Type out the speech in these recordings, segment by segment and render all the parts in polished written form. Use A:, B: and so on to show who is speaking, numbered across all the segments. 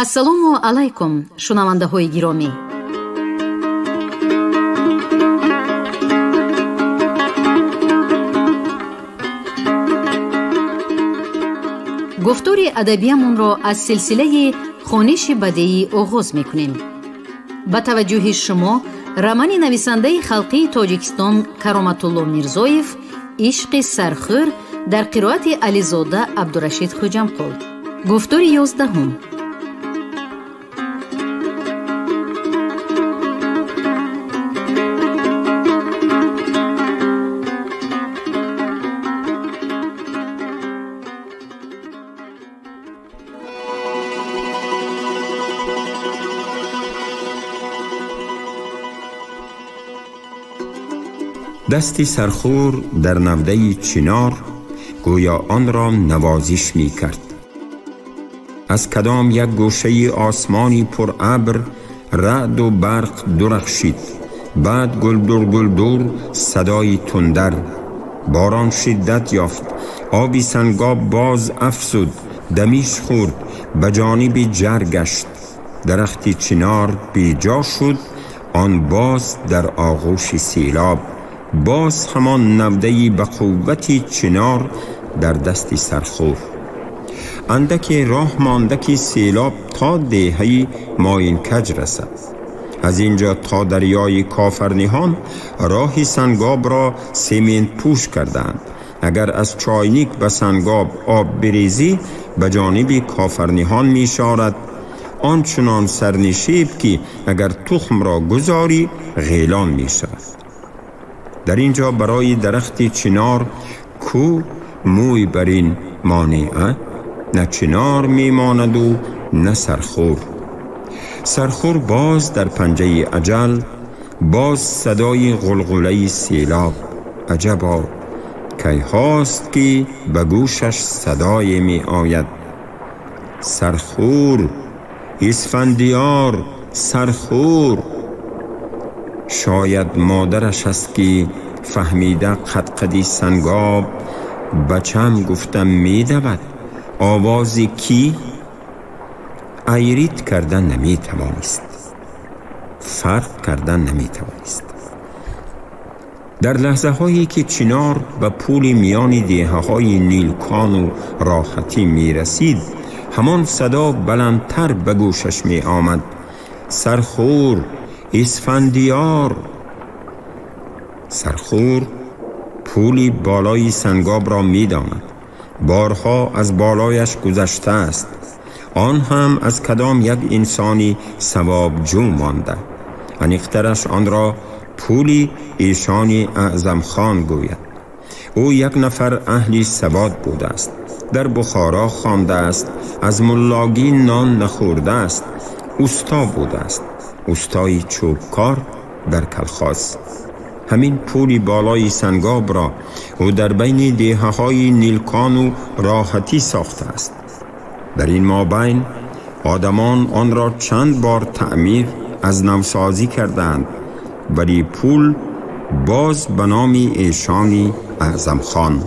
A: ассалому алайкум шунавандаҳои гиромӣ. гуфтори адабиямонро аз силсилаи хониши бадеӣ оғоз мекунем. ба таваҷҷӯҳи шумо романи нависандаи халқии тоҷикистон Кароматулло Мирзоев «Ишқи сархӯр» дар қироати Ализода Абдурашид Хуҷамқул. гуфтори 11.
B: دستی سرخور در نوده چنار گویا آن را نوازش می کرد. از کدام یک گوشه آسمانی پر ابر رعد و برق درخشید. بعد گلدور صدای تندر، باران شدت یافت، آبی سنگاب باز افزود، دمیش خورد، به جانب جر گشت. درختی چنار بیجا شد، آن باز در آغوش سیلاب. باز همان نودهی به قوتی چنار در دست سرخور. اندکی راه مانده که سیلاب تا دهه ماین کج رسد. از اینجا تا دریای کافرنیهان راه سنگاب را سیمنت پوش کردند. اگر از چاینک به سنگاب آب بریزی به جانب کافرنیهان می شارد. آنچنان سرنشیب که اگر تخم را گذاری غیلان می شود. در اینجا برای درخت چنار کو موی برین مانع، نه چنار می ماند و نه سرخور. سرخور باز در پنجه اجل، باز صدای غلغله سیلاب. عجبا کی هاست که به گوشش صدای می آید. سرخور، اسفندیار، سرخور. شاید مادرش است که فهمیده قدقدی سنگاب بچم گفتم می دود. آوازی کی ایرید کردن نمی توانست، فرق کردن نمی توانست. در لحظه هایی که چنار به پول میان دیه های نیلکان و راحتی می رسید، همان صدا بلندتر به گوشش می آمد. سرخور، اسفندیار. سرخور پولی بالای سنگاب را می داند. بارها از بالایش گذشته است. آن هم از کدام یک انسانی ثواب جو مانده. انیخترش آن را پولی ایشانی اعظم خان گوید. او یک نفر اهلی سواد بوده است. در بخارا خوانده است. از ملاگی نان نخورده است. استا بوده است. استای چوبکار در کلخاس. همین پولی بالای سنگاب را او در بین دیه های نیلکان و راحتی ساخته است. در این مابین آدمان آن را چند بار تعمیر از نوسازی کردند، ولی پول باز به نام ایشانی اعظم خان.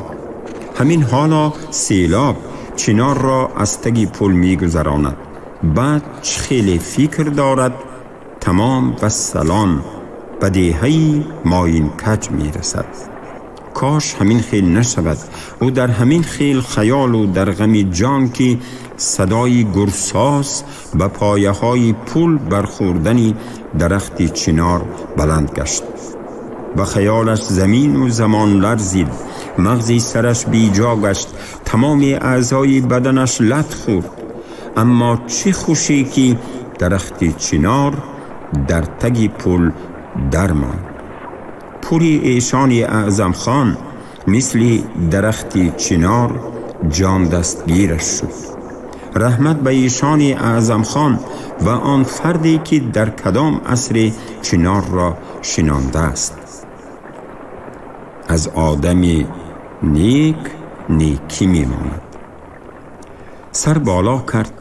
B: همین حالا سیلاب چنار را از تگی پول می گذراند. بعد خیلی فکر دارد تمام و سلام به دیهی ماین کج می رسد. کاش همین خیل نشود. او در همین خیل خیال و در غم جان که صدای گرساس به پایه های پول برخوردنی درختی چنار بلند گشت. به خیالش زمین و زمان لرزید. مغزی سرش بیجا گشت. تمام اعضای بدنش لت خورد. اما چه خوشی که درختی چنار در تگی پول درمان. پولی ایشانی اعظم خان مثل درختی چنار جان دستگیرش شد. رحمت به ایشانی اعظم خان و آن فردی که در کدام عصر چنار را شنانده است. از آدمی نیک نیکی می ماند. سر بالا کرد.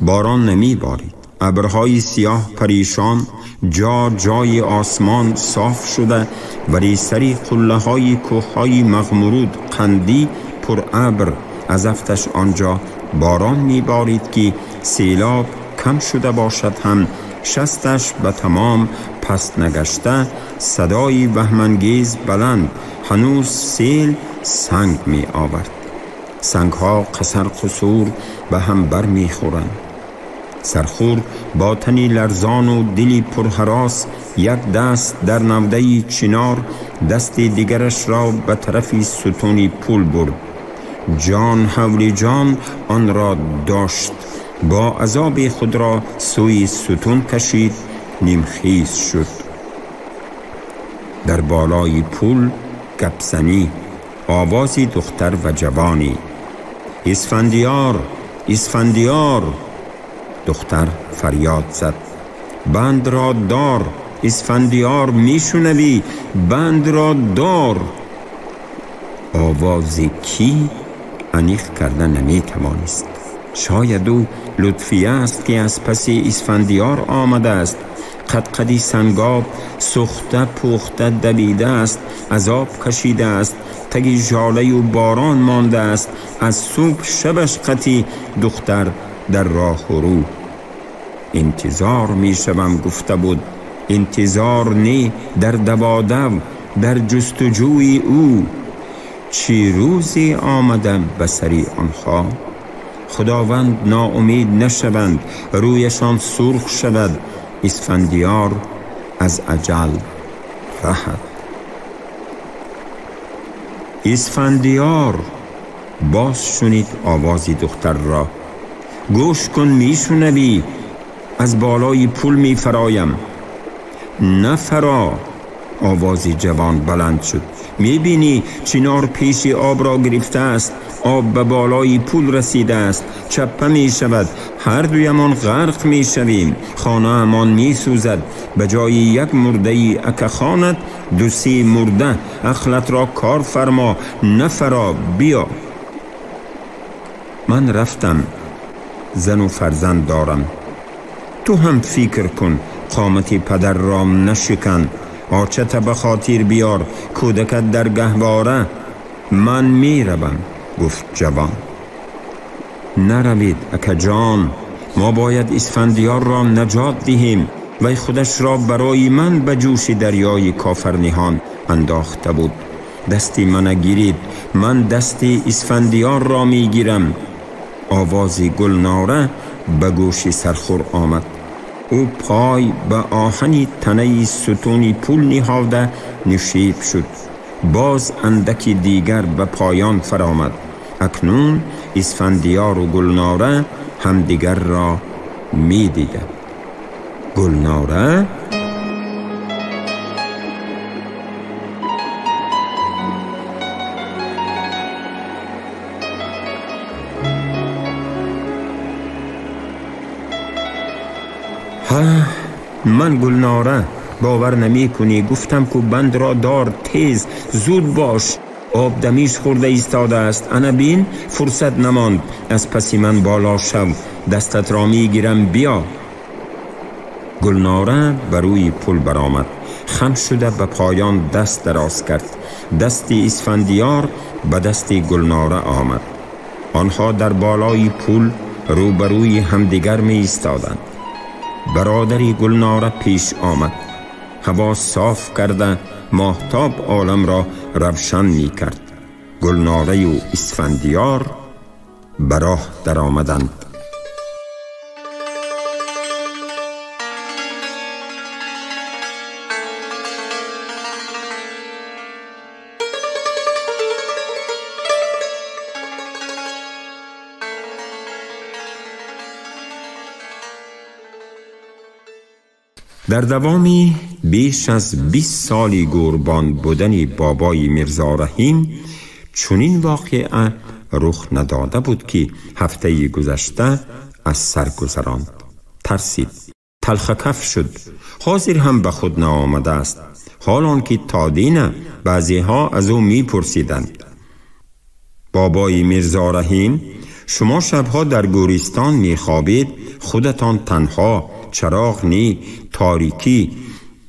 B: باران نمی بارید. ابرهای سیاه پریشان جای آسمان صاف شده، ولی سری قله های کوه های مغمورود قندی پر ابر از افتش آنجا باران می بارید که سیلاب کم شده باشد هم شستش به تمام پس نگشته، صدای وهمانگیز بلند هنوز سیل سنگ می آورد. سنگ ها قصر قصور به هم بر می خورند. سرخور با تنی لرزان و دلی پرهراس یک دست در نوده چنار، دست دیگرش را به طرف ستون پول برد. جان حولی جان آن را داشت، با عذاب خود را سوی ستون کشید، نیمخیز شد. در بالای پول گپزنی، آوازی دختر و جوانی: اسفندیار، اسفندیار! دختر فریاد زد: بند را دار، اسفندیار میشنوی؟ بند را دار. آواز کی انیق کرده نمی توانست. شاید او لطفی است که از پس اسفندیار آمده است. قدقدی سنگاب سخته پخته دویده است، عذاب کشیده است، تگی ژاله و باران مانده است. از صبح شبش قطی دختر در راه رو. انتظار می شوم گفته بود، انتظار نی در دوادو، در جستجوی او. چی روزی آمدم به سری آنها؟ خداوند ناامید نشوند، رویشان سرخ شود، اسفندیار از اجل رهد. اسفندیار! باز شنید آوازی دختر را: گوش کن، میشنوی؟ از بالای پول می فرایم. نفرا! آوازی جوان بلند شد. میبینی چنار پیش آب را گرفته است، آب به بالای پول رسیده است، چپه می شود، هر دویمان غرق می شویم، خانه امان می سوزد. به جای یک مرده ای اکخانت دو سی مرده، عقلت را کار فرما، نفرا بیا. من رفتم، زن و فرزند دارم. تو هم فکر کن، قامت پدر را نشکن، آرچت به خاطر بیار، کودکت در گهواره. من می روم، گفت جوان. نروید اکا جان، ما باید اسفندیار را نجات دهیم. وی خودش را برای من به جوش دریای کافرنهان انداخته بود. دستی من گیرید، من دستی اسفندیار را می گیرم. آوازی گلناره به گوش سرخور آمد. او پای به آهنی تنه ستون پول نهاده نشیب شد. باز اندکی دیگر به پایان فرآمد. اکنون اسفندیار و گلناره همدیگر را می دیدند. گلناره من گلناره، باور نمی کنی گفتم که بند را دار، تیز زود باش، آب دمیش خورده ایستاده است. انا بین فرصت نماند، از پسی من بالا شو، دستت را می گیرم، بیا. گلناره بر روی پل برآمد، خم شده به پایان دست دراز کرد. دستی اسفندیار به دستی گلناره آمد. آنها در بالای پل روبروی همدیگر می ایستادند. برادری گلناره پیش آمد. هوا صاف کرده ماهتاب عالم را روشن می کرد. گلناره و اسفندیار به راه در آمدند. در دوامی بیش از 20 سالی قربان بودن بابای میرزا رحیم چنین واقعه رخ نداده بود که هفته گذشته از سر گذراند. ترسید، تلخ کف شد، حاضر هم به خود نآمده است، حالان که تا دینه بعضی ها از او می پرسیدند: بابای میرزا رحیم، شما شبها در گورستان می خوابید، خودتان تنها، چراغ نی، تاریکی،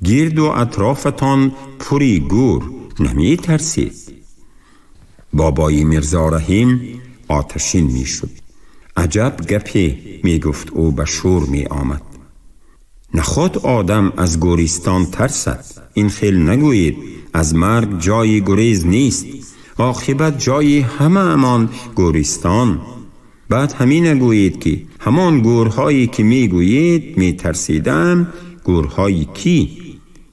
B: گرد و اطرافتان پری گور، نمی ترسید؟ بابای میرزا رحیم آتشین می شد. عجب گپی می گفت او به شور می آمد. نخواد آدم از گوریستان ترسد. این خیل نگویید از مرگ جای گریز نیست. عاقبت جای همه امان گوریستان. بعد همین نگویید که همان گورهایی که می گویید می ترسیدم. گورهایی کی؟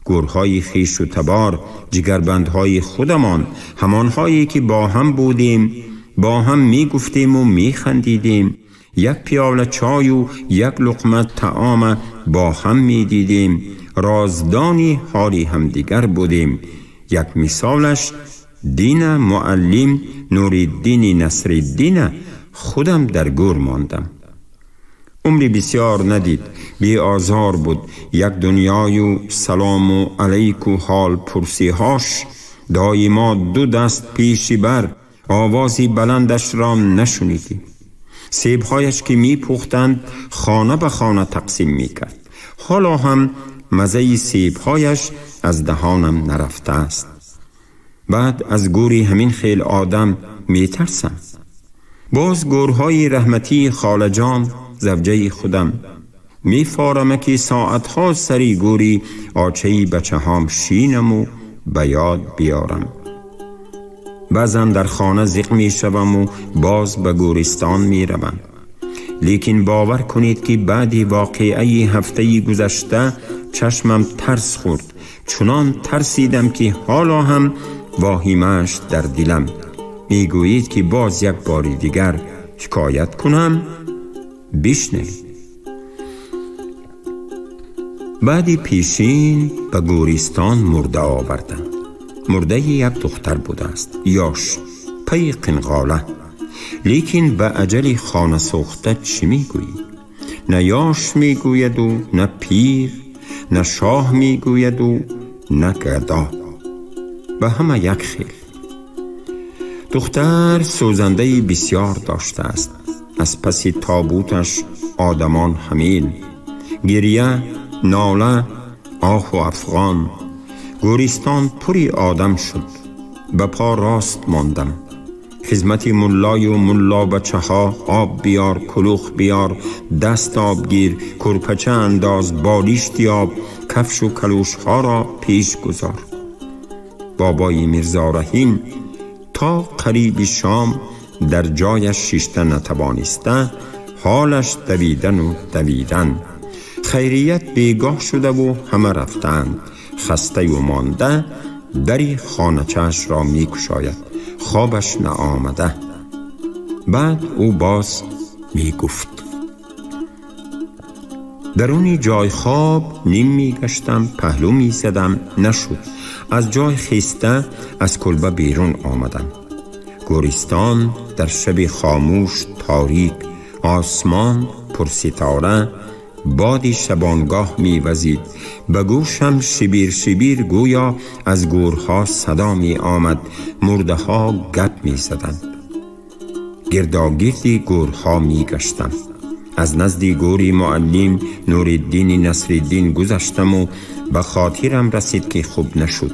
B: گورهای خیش و تبار، جگربندهای خودمان، همانهایی که با هم بودیم، با هم می گفتیم و می خندیدیم، یک پیاله چای و یک لقمه طعام با هم می دیدیم، رازدانی حالی هم دیگر بودیم. یک مثالش دین معلم نورالدین نصرالدین. خودم در گور ماندم. عمری بسیار ندید، بی آزار بود. یک دنیای و سلام و علیک و حال پرسیهاش، دایما دو دست پیشی بر، آوازی بلندش را نشنیدی. سیبهایش که می پختند خانه به خانه تقسیم می کرد. حالا هم مزه سیبهایش از دهانم نرفته است. بعد از گوری همین خیل آدم می ترسم. باز گورهای رحمتی خاله جان زوجه خودم می فارم که ساعتها سری گوری آچهی بچه هام شینم و به یاد بیارم. بعضا در خانه زیق می شوم و باز به گورستان می روم. لیکن باور کنید که بعدی واقعه هفته گذشته چشمم ترس خورد. چنان ترسیدم که حالا هم واهیمش در دلم. می گویید که باز یک باری دیگر شکایت کنم؟ بشنوید. بعدی پیشین به گورستان مرده آوردند. مرده یک دختر بوده است، یاش پی قنقاله. لیکن به اجل خانه سوخته چی می گویید؟ نه یاش می گوید و نه پیر، نه شاه می گوید و نه گدا، به همه یک خیل. دختر سوزنده بسیار داشته است. از پسی تابوتش آدمان حمیل، گریه، ناله، آه و افغان. گورستان پری آدم شد. به پا راست ماندم. خدمت ملای و ملا بچه ها آب بیار، کلوخ بیار، دست آب گیر، کرپچه انداز، بالیشت آب، کفش و کلوش ها را پیش گذار. بابای میرزا رحیم تا قریب شام در جایش شیشته نتوانسته، حالش دویدن و دویدن. خیریت بیگاه شده و همه رفتند. خسته و مانده دری خانچه‌اش را می کشاید. خوابش نآمده. بعد او باز می گفت. درونی جای خواب نیم می گشتم، پهلو می زدم، نشد. از جای خسته از کلبه بیرون آمدم. گورستان در شب خاموش تاریک، آسمان پر ستاره، بادی شبانگاه می وزید. به گوشم شبیر شبیر گویا از گورها صدا می آمد. مرده ها گپ می زدند. گرداگردی گورها می گشتم. از نزدی گوری معلم نورالدین نصرالدین گذشتم و به خاطرم رسید که خوب نشد.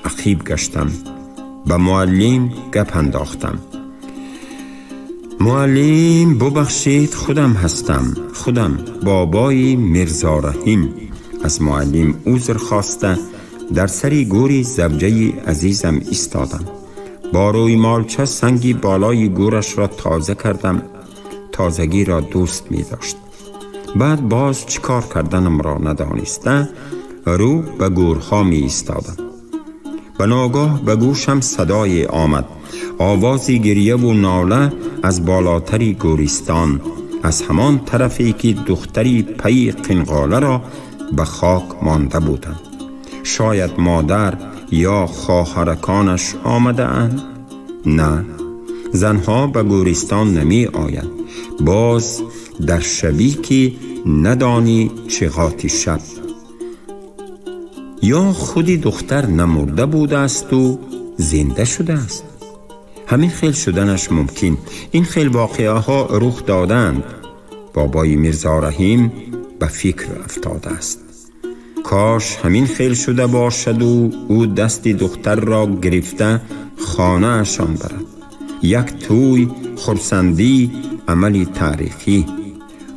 B: عقیب گشتم. به معلم گپ انداختم. معلم ببخشید، خودم هستم، خودم بابای میرزا رحیم. از معلم عذر خواسته در سری گوری زوجه عزیزم ایستادم. با روی مالچه سنگی بالای گورش را تازه کردم. تازگی را دوست می داشت. بعد باز چیکار کردنم را ندانسته رو به گورها می ایستادم. به ناگاه به گوشم صدای آمد. آوازی گریه و ناله از بالاتری گورستان، از همان طرفی که دختری پی قنقاله را به خاک مانده بودند. شاید مادر یا خواهرکانش آمده اند؟ نه، زنها به گورستان نمی آیند. باز در شبی که ندانی چغاتی شب. یا خودی دختر نمرده بوده است و زنده شده است. همین خیل شدنش ممکن. این خیل واقعه ها رخ دادند. بابای میرزا رحیم به فکر افتاده است. کاش همین خیل شده باشد و او دست دختر را گرفته خانه اشان برد. یک توی خرسندی عملی تاریخی.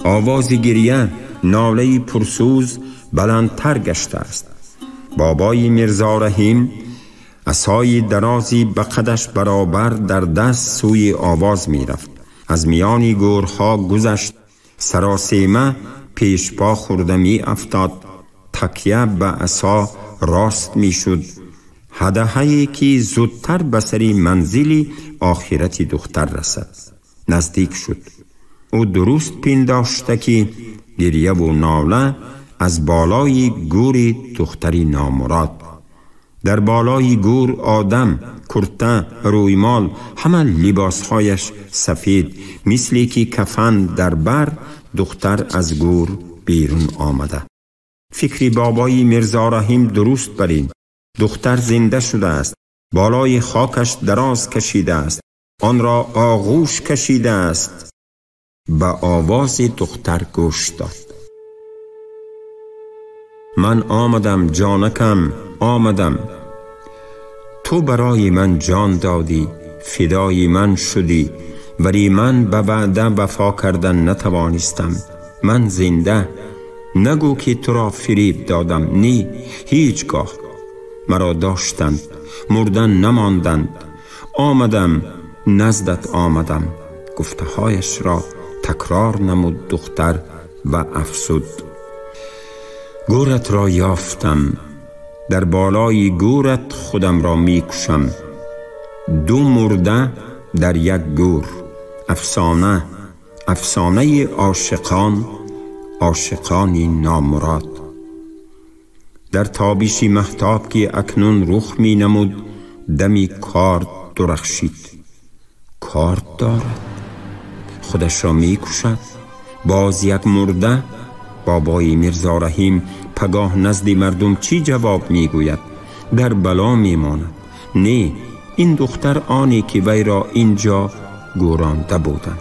B: آواز گریه، ناله پرسوز بلندتر گشته است. بابای میرزا رحیم عصای درازی به قدش برابر در دست سوی آواز می رفت. از میانی گورها گذشت، سراسیمه پیش پا خورده می افتاد، تکیه به عصا راست می شد. هده‌ای که زودتر به سری منزلی آخرت دختر رسد نزدیک شد. او درست پنداشته که گریه و ناله از بالای گور دختری نامراد. در بالای گور آدم، کرته، رویمال، همه لباسهایش سفید، مثلی که کفن در بر، دختر از گور بیرون آمده. فکری بابای میرزا رحیم درست برین. دختر زنده شده است. بالای خاکش دراز کشیده است. آن را آغوش کشیده است. به آواز دختر گوش داد. من آمدم جانکم، آمدم. تو برای من جان دادی، فدای من شدی، ولی من به وعده وفا کردن نتوانستم. من زنده، نگو که تو را فریب دادم. نی، هیچگاه. مرا داشتند، مردن نماندند. آمدم، نزدت آمدم. گفته هایش را تکرار نمود دختر و افسود. گورت را یافتم، در بالای گورت خودم را می کشم. دو مرده در یک گور. افسانه، افسانه عاشقان، عاشقانی نامراد. در تابشی مهتاب که اکنون رخ می نمود، دمی کارد درخشید. کارد دارد، خودش را می کشد. باز یک مرده. بابای میرزا رحیم پگاه نزد مردم چی جواب می گوید؟ در بلا می ماند. نه، این دختر آنی که وی را اینجا گورانده بودند.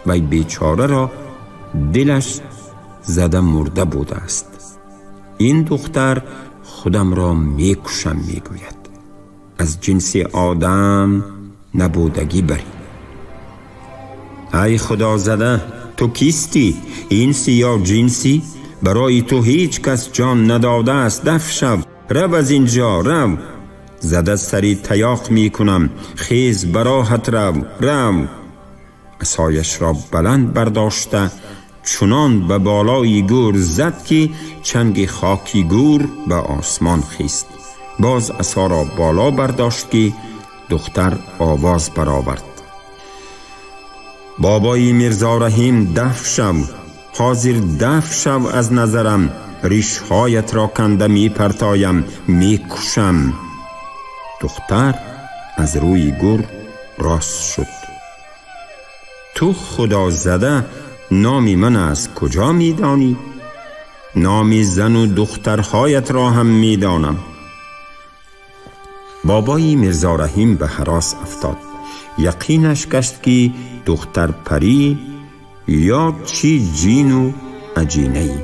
B: وی بیچاره را دلش زده مرده بوده است. این دختر خودم را می کشم می گوید. از جنس آدم نبودگی بری. ای خدا زده، تو کیستی؟ اینسی یا جنسی؟ برای تو هیچ کس جان نداده است. دفع شو، رو از اینجا، رو. زده سری تیاق می کنم، خیز براحت رو، رو. عصایش را بلند برداشته چنان به بالای گور زد که چنگ خاکی گور به آسمان خیست. باز عصا را بالا برداشت که دختر آواز برآورد. بابای میرزا رحیم، دفع شو، حاضر دفع شو از نظرم. ریشهایت را کنده می پرتایم، می کشم. دختر از روی گور راست شد. تو خدا زده، نامی من از کجا می دانی؟ نامی زن و دخترهایت را هم می دانم. بابای میرزا رحیم به هراس افتاد. یقینش گشت که دختر پری یا چی جین و عجینه‌ای.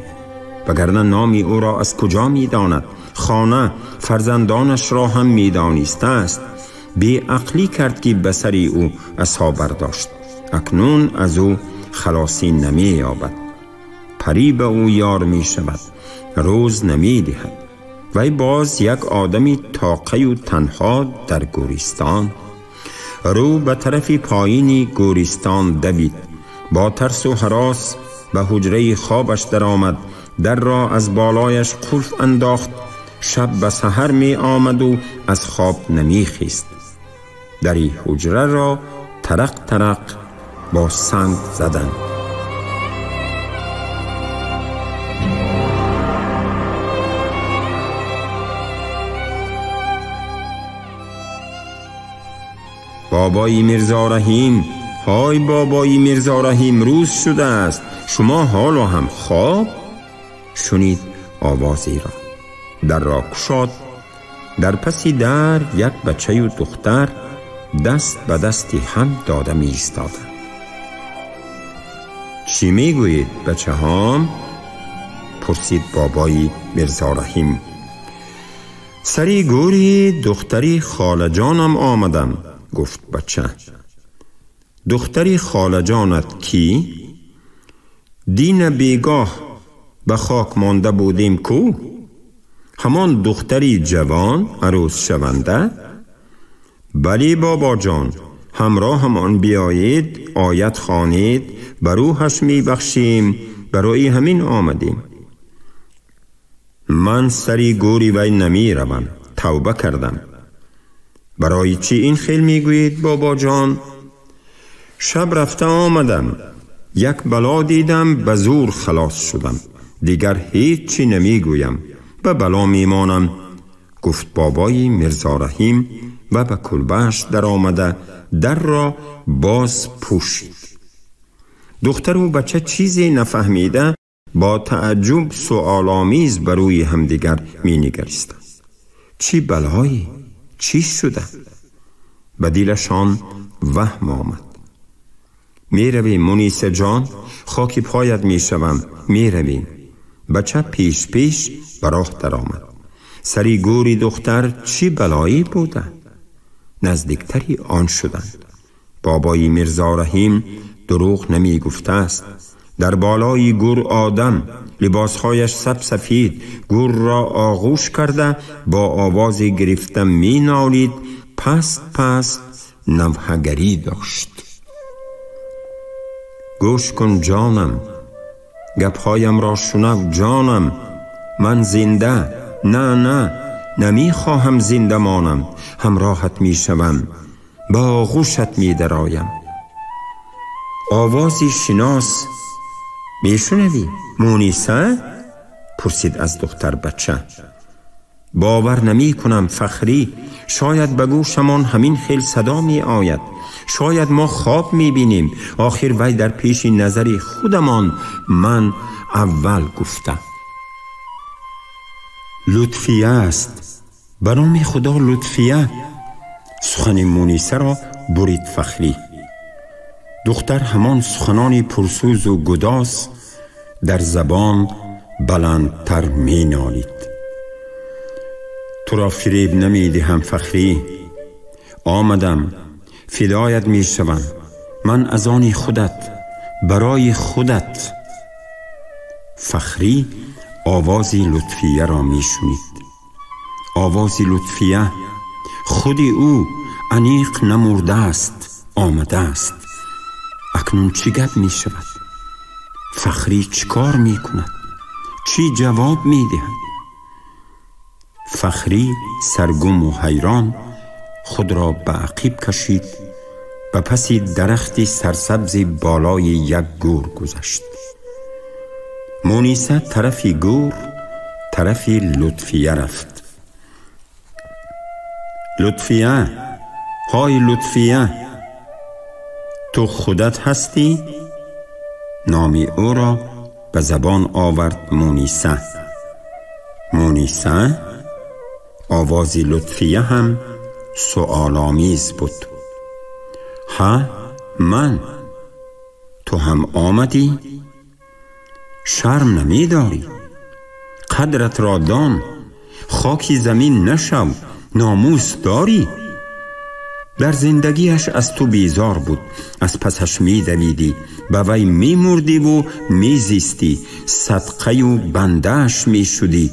B: وگرنه نامی او را از کجا می داند؟ خانه، فرزندانش را هم می دانسته است. بی عقلی کرد که بسری او عصا برداشت. اکنون از او خلاصی نمی یابد. پری به او یار می شود، روز نمی دهد. وی باز یک آدمی تاقی و تنها در گورستان. رو به طرف پایینی گورستان دوید. با ترس و هراس به حجره خوابش در آمد. در را از بالایش قلف انداخت. شب به سحر می آمد و از خواب نمی خیست. دری حجره را ترق ترق با سنگ زدند. بابای میرزا رحیم، های بابای میرزا رحیم، روز شده است. شما حالا هم خواب؟ شنید آوازی را. در را گشاد. در پسی در یک بچه و دختر دست به دستی هم داده می ایستادند. چی می گویید بچه هام؟ پرسید بابای میرزا رحیم. سری گوری دختری خاله جانم آمدم، گفت بچه. دختری خاله جانت کی؟ دین بیگاه به خاک مانده بودیم کو؟ همان دختری جوان عروس شونده؟ بلی بابا جان، همراه همان بیایید، آیت خوانید، بر روحش می بخشیم، برای همین آمدیم. من سری گوری وی نمی روم، توبه کردم. برای چی این خیل می گویید بابا جان؟ شب رفته آمدم، یک بلا دیدم، به زور خلاص شدم، دیگر هیچ چی نمی گویم، به بلا می مانم. گفت بابای میرزا رحیم و به کلبهش در آمده در را باز پوشید. دختر و بچه چیزی نفهمیده با تعجب سؤال‌آمیز بر روی همدیگر می نگریستند. چی بلایی؟ چی شده؟ به دلشان وهم آمد. می رویم مونیسه جان، خاکی پایت می شوم، می رویم. بچه پیش پیش به راه در آمد. سری گوری دختر چی بلایی بوده؟ نزدیکتری آن شدند. بابای میرزا رحیم دروغ نمی گفته است. در بالای گور آدم، لباسهایش سفید، گور را آغوش کرده با آوازی گرفته می نالید، پست پست نوحه‌گری داشت. گوش کن جانم، گپهایم را شنو جانم، من زنده، نه نمی خواهم زنده مانم، همراهت می شوم، با آغوشت می درایم. آوازی شناس می شنوی؟ مونیسه؟ پرسید از دختر بچه. باور نمی کنم فخری، شاید به گوشمان همین خیل صدا می آید. شاید ما خواب می بینیم. آخر وی در پیش نظری خودمان من اول گفتم. لطفیه است، به نام خدا لطفیه. سخن مونیسه را برید فخری. دختر همان سخنانی پرسوز و گداز در زبان بلندتر می نالید. تو را فریب نمی دهم فخری، آمدم فدایت می شوم، من از آن خودت، برای خودت. فخری آوازی لطفیه را می شنید. آوازی لطفیه، خودی او انیق نمرده است، آمده است. اکنون چی گپ می شود؟ فخری چی کار می کند؟ چی جواب می دهد؟ فخری سرگم و حیران خود را به عقب کشید و پسی درختی سرسبزی بالای یک گور گذشت. مونیسه طرفی گور، طرفی لطفیه رفت. لطفیه، های لطفیه، تو خودت هستی؟ نامی او را به زبان آورد مونیسه. مونیسه، آوازی لطفیه هم سؤال‌آمیز بود. ها، من. تو هم آمدی؟ شرم نمی داری؟ قدرت را دان، خاکی زمین نشو، ناموس داری؟ در زندگیش از تو بیزار بود، از پسش می دویدی، به وی می مردی و می زیستی، صدقه و بندهش می شدی.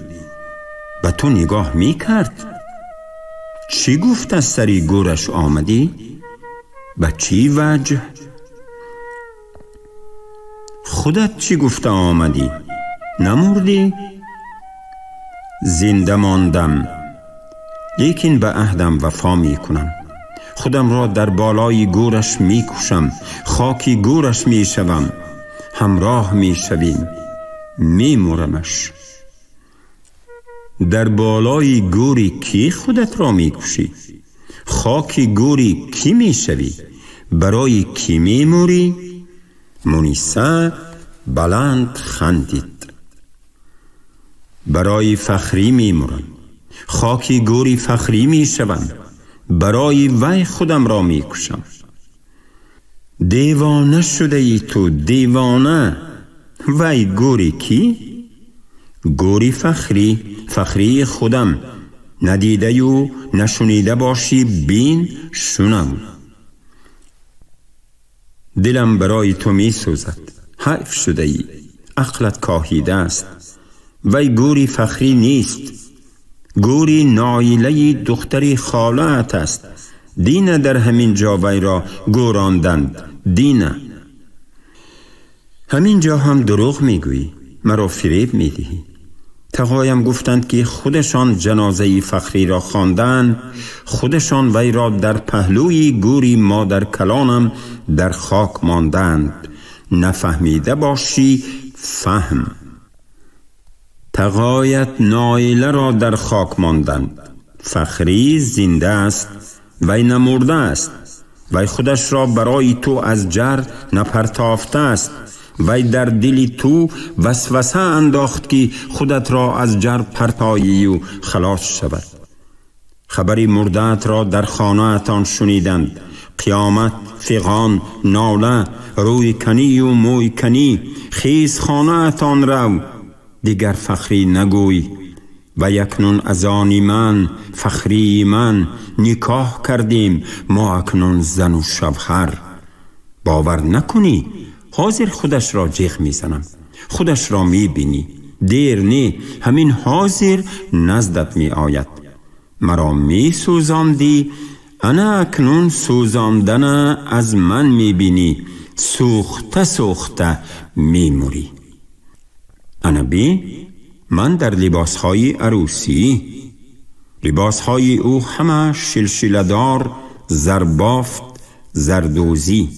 B: به تو نگاه می کرد. چی گفت از سری گورش آمدی؟ به چی وجه؟ خودت چی گفته آمدی؟ نمردی؟ زنده ماندم، لیکن به عهدم وفا می کنم. خودم را در بالای گورش می کشم، خاکی گورش می شوم، همراه می شویم، می مرمش. در بالای گوری کی خودت را می کشی؟ خاکی گوری کی می شوی؟ برای کی می موری؟ مونیسه بلند خندید. برای فخری می مرم، خاکی گوری فخری می شوم، برای وی خودم را می کشم. دیوانه شده ای تو، دیوانه. وی گوری کی؟ گوری فخری، فخری خودم. ندیده و نشنیده باشی، بین شنو. دلم برای تو می سوزد. حیف شده ای، عقلت کاهیده است. وی گوری فخری نیست، گوری نایله دختری خاله‌ات است. دینه در همین جا وی را گوراندند. دینه همین جا هم دروغ میگویی، مرا فریب میدهی. تقایم گفتند که خودشان جنازه فخری را خواندند، خودشان وی را در پهلوی گوری مادر کلانم در خاک ماندند. نفهمیده باشی فهم. تقایت نایله را در خاک ماندند. فخری زنده است، وی نمرده است. وی خودش را برای تو از جر نپرتافته است. وی در دل تو وسوسه انداخت که خودت را از جر پرتایی و خلاص شود. خبری مردت را در خانه اتان شنیدند. قیامت، فغان، ناله، روی کنی و موی کنی. خیز خانه اتان رو، دیگر فخری نگوی. و یکنون از آنی من، فخری من، نکاح کردیم ما اکنون زن و شوهر. باور نکنی حاضر خودش را جیغ میزنم. خودش را میبینی. دیر نی، همین حاضر نزدت می آید. مرا می سوزاندی، انا اکنون سوزاندن از من میبینی. سوخته سوخته میموری. انا بی من در لباسهای عروسی. لباسهای او همه شلشله‌دار، زربافت، زردوزی.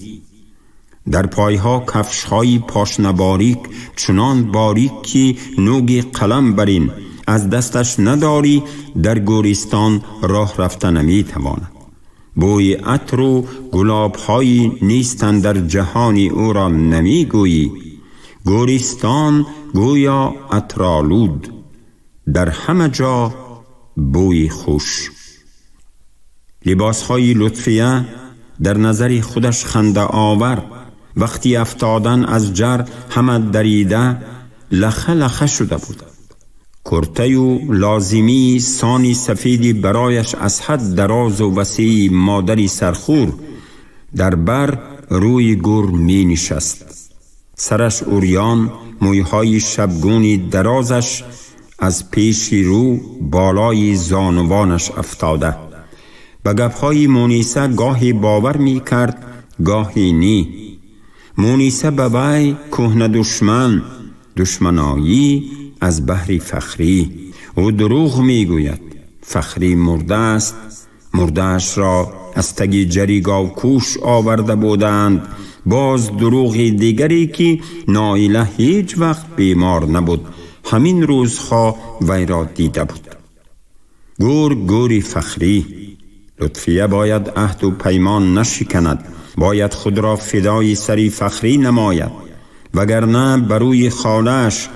B: در پایها کفشهای پاشنه باریک، چنان باریک که نوگی قلم برین از دستش نداری در گورستان راه رفته نمیتواند. بوی عطر و گلاب‌هایی نیستند در جهانی او را نمیگویی. گورستان گویا عطرآلود، در همه جا بوی خوش. لباسهای لطفیه در نظر خودش خنده آور. وقتی افتادن از جر همه دریده لخه لخه شده بود. کرته و لازمی سانی سفیدی برایش از حد دراز و وسیع مادری سرخور در بر روی گور می نشست. سرش اوریان، مویهای شبگونی درازش از پیش رو بالای زانوانش افتاده. به گپهای مونیسه گاهی باور می کرد، گاهی نی. مونیسه به وی کهنه دشمنایی از بحر فخری. او دروغ می گوید. فخری مرده است. مردهش را از تگی جریگاو کوش آورده بودند. باز دروغی دیگری که نایله هیچ وقت بیمار نبود، همین روزها وی را دیده بود. گوری فخری. لطفیه باید عهد و پیمان نشکند. باید خود را فدای سری فخری نماید، وگرنه بروی خالش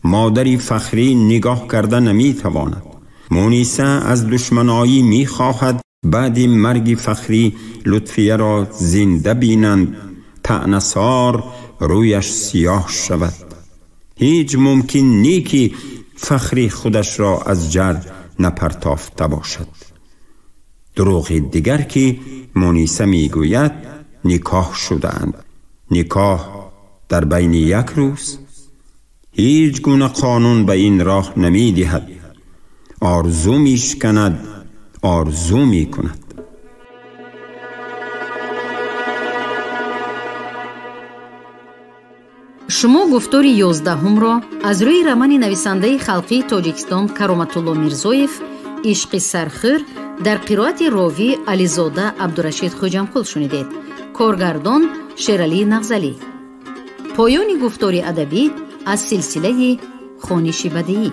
B: مادری فخری نگاه کرده نمیتواند. مونیسه از دشمنایی میخواهد بعد مرگ فخری لطفیه را زنده بینند، طعنه‌سار رویش سیاه شود. هیچ ممکن نی که فخری خودش را از جر نپرتافته باشد. دروغ دیگر که مونیسه میگوید نکاح شدند. نکاح در بین یک روز؟ هیچ گونه قانون به این راه نمی دهد. آرزو میشکند، آرزو می کند.
A: شما گفتار 11 را از روی رمان نویسنده خلقی تاجیکستان کرامتالله میرزویف عشق سرخور در قرائت راوی علیزاده عبدالرشید خوجمقل شنیدید. کارگردان شیرعلی نغزلی. پایان گفتار ادبی از سلسله خوانش بدیعی.